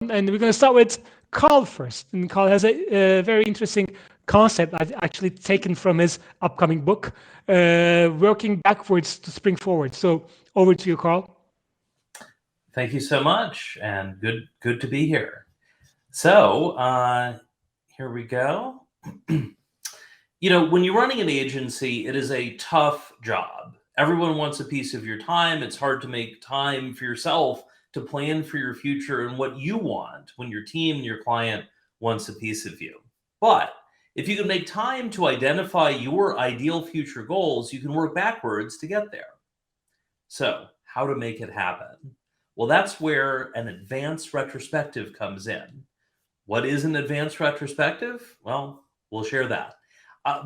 And we're going to start with Karl first. And Karl has a very interesting concept I've actually taken from his upcoming book, working backwards to spring forward. So over to you, Karl. Thank you so much, and good to be here. So here we go. When you're running an agency, it is a tough job. Everyone wants a piece of your time. It's hard to make time for yourself to plan for your future and what you want when your team and your client wants a piece of you. But if you can make time to identify your ideal future goals, you can work backwards to get there. So, how to make it happen? Well, that's where an advanced retrospective comes in. What is an advanced retrospective? Well, we'll share that.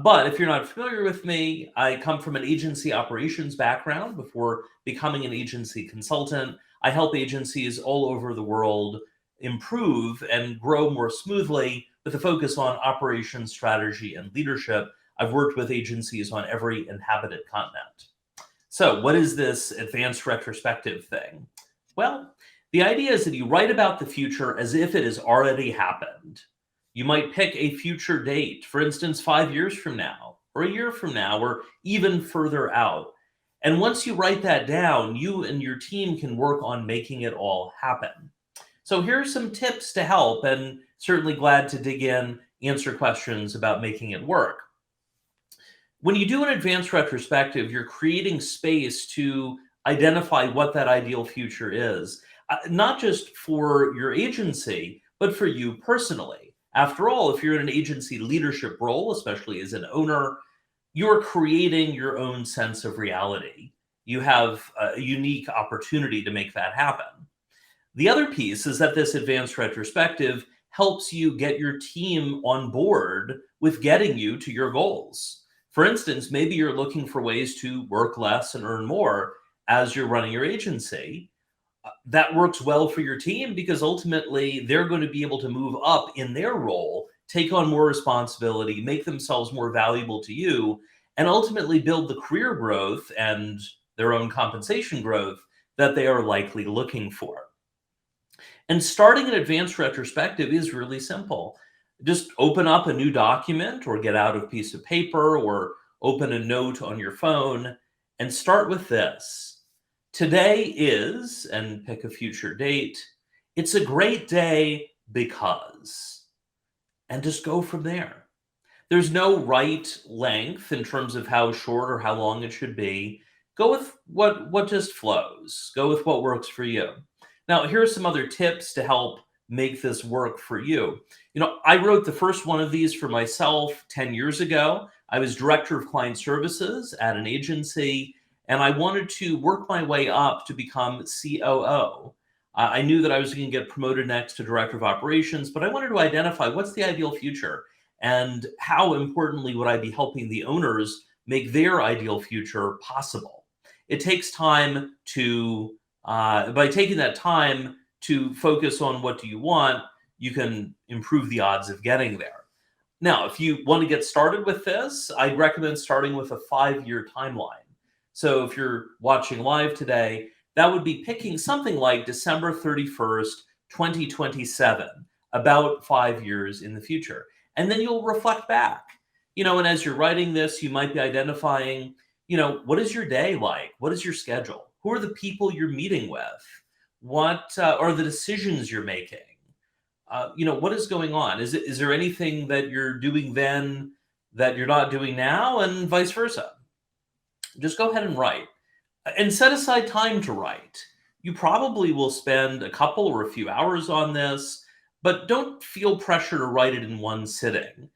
But if you're not familiar with me, I come from an agency operations background before becoming an agency consultant. I help agencies all over the world improve and grow more smoothly with a focus on operations, strategy, and leadership. I've worked with agencies on every inhabited continent. So, what is this advanced retrospective thing? Well, the idea is that you write about the future as if it has already happened. You might pick a future date, for instance, 5 years from now, or a year from now, or even further out. And once you write that down, you and your team can work on making it all happen. So here are some tips to help, and certainly glad to dig in, answer questions about making it work. When you do an advanced retrospective, you're creating space to identify what that ideal future is, not just for your agency, but for you personally. After all, if you're in an agency leadership role, especially as an owner, you're creating your own sense of reality. You have a unique opportunity to make that happen. The other piece is that this advanced retrospective helps you get your team on board with getting you to your goals. For instance, maybe you're looking for ways to work less and earn more as you're running your agency. That works well for your team because ultimately they're going to be able to move up in their role, take on more responsibility, make themselves more valuable to you, and ultimately build the career growth and their own compensation growth that they are likely looking for. And starting an advanced retrospective is really simple. Just open up a new document or get out a piece of paper or open a note on your phone and start with this. Today is, and pick a future date. It's a great day because, and just go from there. There's no right length in terms of how short or how long it should be. Go with what just flows. Go with what works for you. Now, here are some other tips to help make this work for you. I wrote the first one of these for myself 10 years ago. I was director of client services at an agency, and I wanted to work my way up to become COO. I knew that I was going to get promoted next to director of operations, but I wanted to identify what's the ideal future and how importantly would I be helping the owners make their ideal future possible. It takes time to, by taking that time to focus on what do you want, you can improve the odds of getting there. Now, if you want to get started with this, I'd recommend starting with a 5-year timeline. So if you're watching live today, that would be picking something like December 31st, 2027, about 5 years in the future. And then you'll reflect back. And as you're writing this, you might be identifying, what is your day like? What is your schedule? Who are the people you're meeting with? What are the decisions you're making? What is going on? Is there anything that you're doing then that you're not doing now, and vice versa? Just go ahead and write. And set aside time to write. You probably will spend a couple or a few hours on this, but don't feel pressure to write it in one sitting.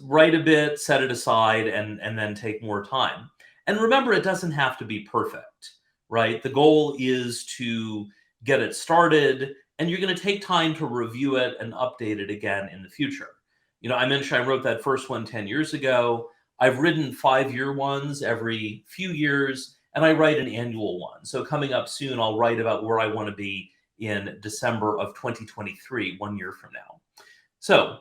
Write a bit, set it aside, and then take more time. And remember, it doesn't have to be perfect, right? The goal is to get it started, and you're going to take time to review it and update it again in the future. I mentioned I wrote that first one 10 years ago. I've written 5-year ones every few years, and I write an annual one. So coming up soon, I'll write about where I want to be in December of 2023, 1 year from now. So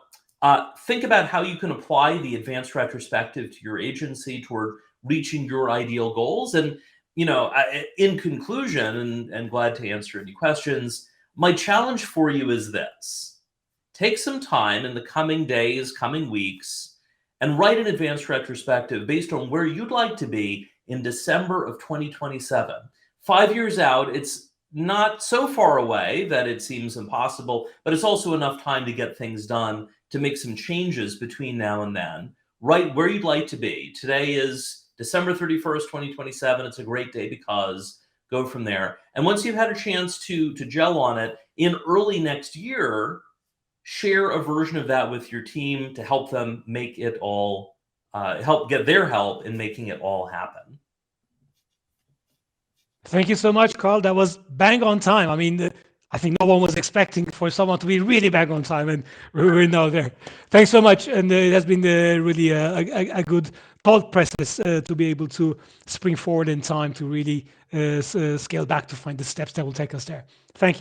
think about how you can apply the advanced retrospective to your agency toward reaching your ideal goals. And, in conclusion, and glad to answer any questions, My challenge for you is this: take some time in the coming days, coming weeks, and write an advanced retrospective based on where you'd like to be in December of 2027. 5 years out, it's not so far away that it seems impossible, but it's also enough time to get things done, to make some changes between now and then. Write where you'd like to be. Today is December 31st, 2027. It's a great day because go from there. And once you've had a chance to gel on it, in early next year, share a version of that with your team to help them make it all, help get their help in making it all happen. Thank you so much, Carl. That was bang on time. I mean, I think no one was expecting for someone to be really bang on time, and we're now there. Thanks so much, and it has been really a good thought process to be able to spring forward in time to really scale back to find the steps that will take us there. Thank you.